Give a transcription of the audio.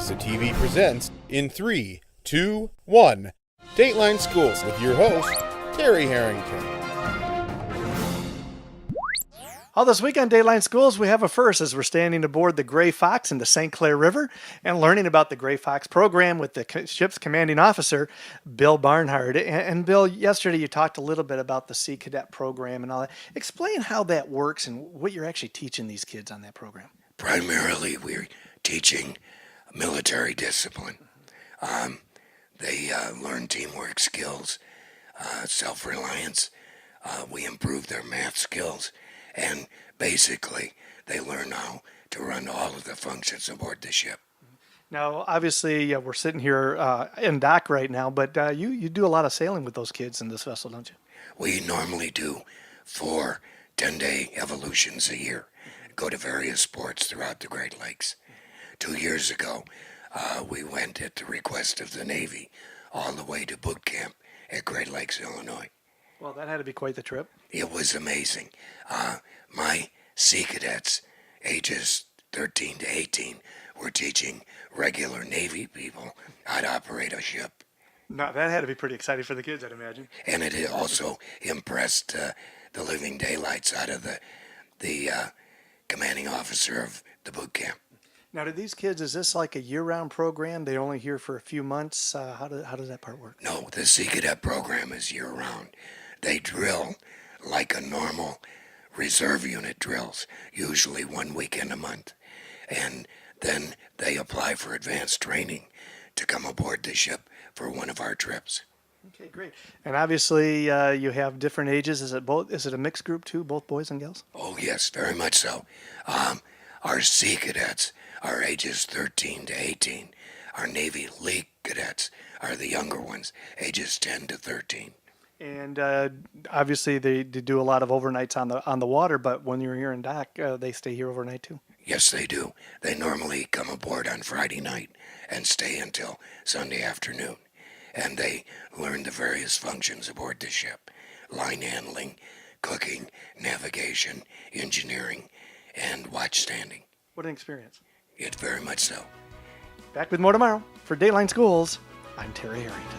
SCCRESA TV presents in 3, 2, 1, Dateline Schools with your host, Terry Harrington. Well, this week on Dateline Schools, we have a first as we're standing aboard the Grayfox in the St. Clair River and learning about the Grayfox program with the ship's commanding officer, Bill Barnhardt. And Bill, yesterday you talked a little bit about the Sea Cadet program and all that. Explain how that works and what you're actually teaching these kids on that program. Primarily, we're teaching military discipline. They learn teamwork skills, self-reliance. We improve their math skills. And basically, they learn how to run all of the functions aboard the ship. Now, obviously, we're sitting here in dock right now, but you do a lot of sailing with those kids in this vessel, don't you? We normally do 4 10-day evolutions a year, go to various ports throughout the Great Lakes. 2 years ago, we went at the request of the Navy all the way to boot camp at Great Lakes, Illinois. Well, that had to be quite the trip. It was amazing. My Sea Cadets, ages 13 to 18, were teaching regular Navy people how to operate a ship. No, that had to be pretty exciting for the kids, I'd imagine. And it also impressed the living daylights out of the commanding officer of the boot camp. Now, to these kids, is this like a year-round program? They only here for a few months? How does that part work? No, the Sea Cadet program is year-round. They drill like a normal reserve unit drills, usually 1 weekend a month. And then they apply for advanced training to come aboard the ship for one of our trips. Okay, great. And obviously, you have different ages. Is it a mixed group too, both boys and girls? Oh, yes, very much so. Our Sea Cadets are ages 13 to 18. Our Navy League Cadets are the younger ones, ages 10 to 13. And obviously, they do a lot of overnights on the water. But when you're here in dock, they stay here overnight too. Yes, they do. They normally come aboard on Friday night and stay until Sunday afternoon. And they learn the various functions aboard the ship: line handling, cooking, navigation, engineering, and watch standing. What an experience. It's very much so. Back with more tomorrow. For Dateline Schools, I'm Terry Harrington.